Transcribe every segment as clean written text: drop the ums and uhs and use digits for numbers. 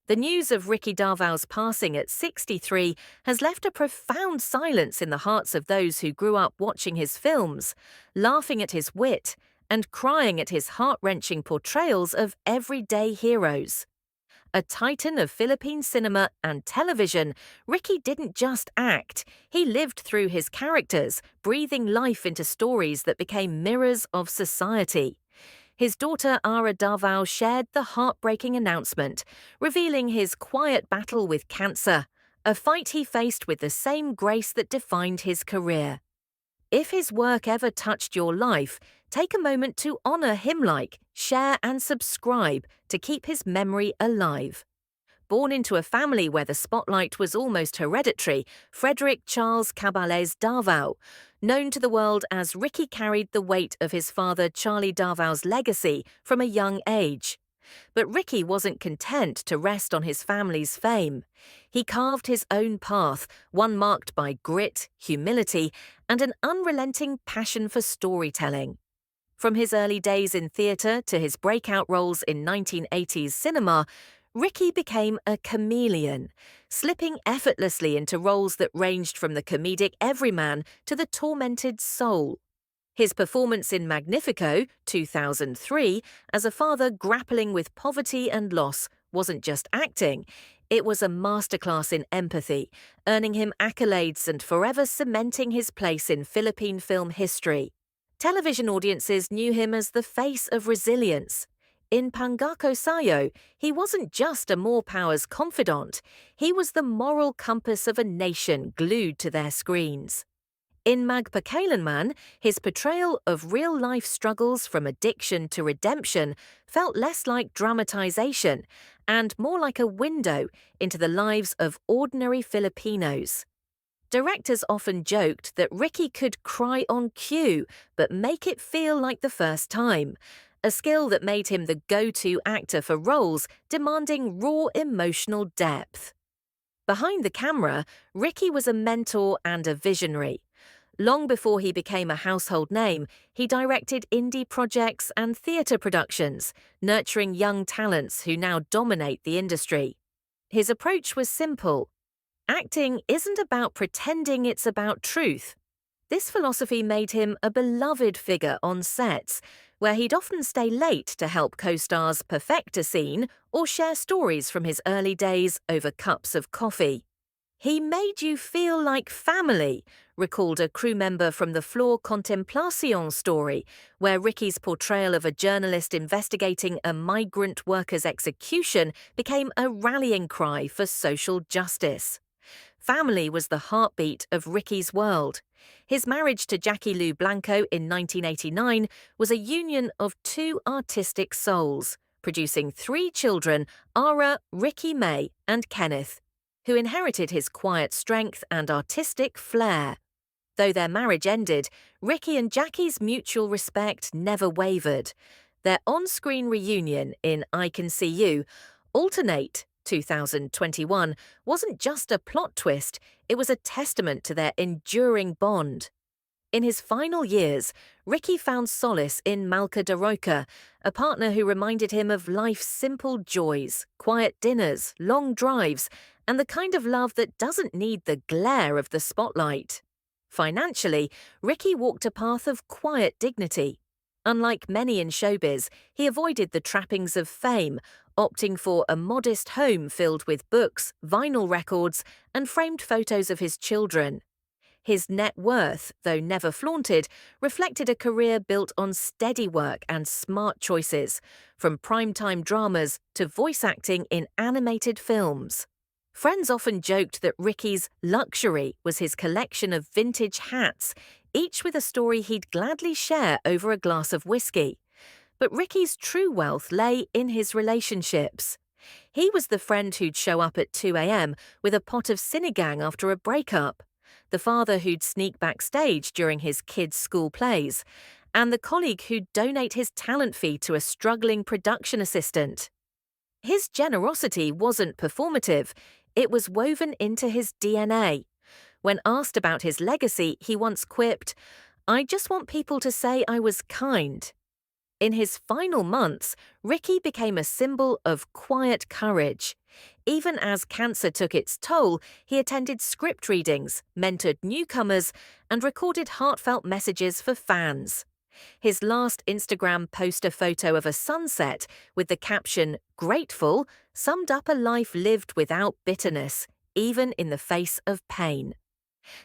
The news of Ricky Davao's passing at 63 has left a profound silence in the hearts of those who grew up watching his films, laughing at his wit, and crying at his heart-wrenching portrayals of everyday heroes. A titan of Philippine cinema and television, Ricky didn't just act, he lived through his characters, breathing life into stories that became mirrors of society. His daughter Ara Davao shared the heartbreaking announcement, revealing his quiet battle with cancer, a fight he faced with the same grace that defined his career. If his work ever touched your life, take a moment to honor him, share and subscribe to keep his memory alive. Born into a family where the spotlight was almost hereditary, Frederick Charles Cabales Davao, known to the world as Ricky, carried the weight of his father Charlie Davao's legacy from a young age. But Ricky wasn't content to rest on his family's fame. He carved his own path, one marked by grit, humility, and an unrelenting passion for storytelling. From his early days in theatre to his breakout roles in 1980s cinema, Ricky became a chameleon, slipping effortlessly into roles that ranged from the comedic everyman to the tormented soul. His performance in Magnifico, 2003, as a father grappling with poverty and loss, wasn't just acting, it was a masterclass in empathy, earning him accolades and forever cementing his place in Philippine film history. Television audiences knew him as the face of resilience. In Pangako Sayo, he wasn't just a more powers confidant, he was the moral compass of a nation glued to their screens. In Magpakailanman, his portrayal of real-life struggles from addiction to redemption felt less like dramatization and more like a window into the lives of ordinary Filipinos. Directors often joked that Ricky could cry on cue but make it feel like the first time, a skill that made him the go-to actor for roles demanding raw emotional depth. Behind the camera, Ricky was a mentor and a visionary. Long before he became a household name, he directed indie projects and theatre productions, nurturing young talents who now dominate the industry. His approach was simple. Acting isn't about pretending, it's about truth. This philosophy made him a beloved figure on sets, where he'd often stay late to help co-stars perfect a scene or share stories from his early days over cups of coffee. "He made you feel like family," recalled a crew member from the Flor Contemplacion story, where Ricky's portrayal of a journalist investigating a migrant worker's execution became a rallying cry for social justice. Family was the heartbeat of Ricky's world. His marriage to Jackie Lou Blanco in 1989 was a union of two artistic souls, producing 3 children, Ara, Ricky May, and Kenneth, who inherited his quiet strength and artistic flair. Though their marriage ended, Ricky and Jackie's mutual respect never wavered. Their on-screen reunion in I Can See You, Alternate, 2021, wasn't just a plot twist, it was a testament to their enduring bond. In his final years, Ricky found solace in Malca Daroca, a partner who reminded him of life's simple joys, quiet dinners, long drives, and the kind of love that doesn't need the glare of the spotlight. Financially, Ricky walked a path of quiet dignity. Unlike many in showbiz, he avoided the trappings of fame, opting for a modest home filled with books, vinyl records, and framed photos of his children. His net worth, though never flaunted, reflected a career built on steady work and smart choices, from primetime dramas to voice acting in animated films. Friends often joked that Ricky's luxury was his collection of vintage hats, each with a story he'd gladly share over a glass of whiskey. But Ricky's true wealth lay in his relationships. He was the friend who'd show up at 2 a.m. with a pot of sinigang after a breakup, the father who'd sneak backstage during his kids' school plays, and the colleague who'd donate his talent fee to a struggling production assistant. His generosity wasn't performative, it was woven into his DNA. When asked about his legacy, he once quipped, "I just want people to say I was kind." In his final months, Ricky became a symbol of quiet courage. Even as cancer took its toll, he attended script readings, mentored newcomers, and recorded heartfelt messages for fans. His last Instagram poster photo of a sunset with the caption, "Grateful," summed up a life lived without bitterness, even in the face of pain.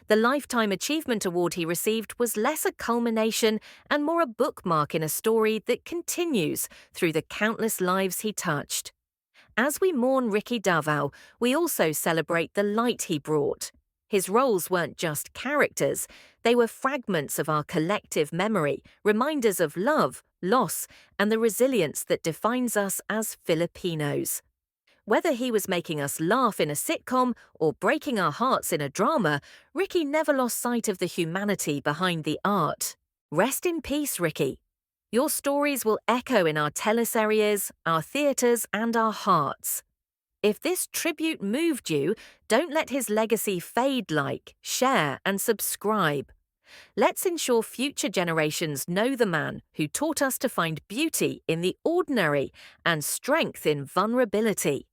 The Lifetime Achievement Award he received was less a culmination and more a bookmark in a story that continues through the countless lives he touched. As we mourn Ricky Davao, we also celebrate the light he brought. His roles weren't just characters, they were fragments of our collective memory, reminders of love, loss, and the resilience that defines us as Filipinos. Whether he was making us laugh in a sitcom or breaking our hearts in a drama, Ricky never lost sight of the humanity behind the art. Rest in peace, Ricky. Your stories will echo in our teleseries, our theatres, and our hearts. If this tribute moved you, don't let his legacy fade. Like, share, and subscribe. Let's ensure future generations know the man who taught us to find beauty in the ordinary and strength in vulnerability.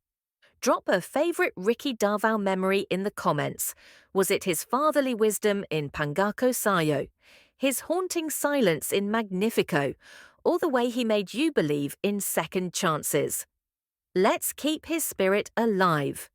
Drop a favourite Ricky Davao memory in the comments. Was it his fatherly wisdom in Pangako Sayo, his haunting silence in Magnifico, or the way he made you believe in second chances? Let's keep his spirit alive.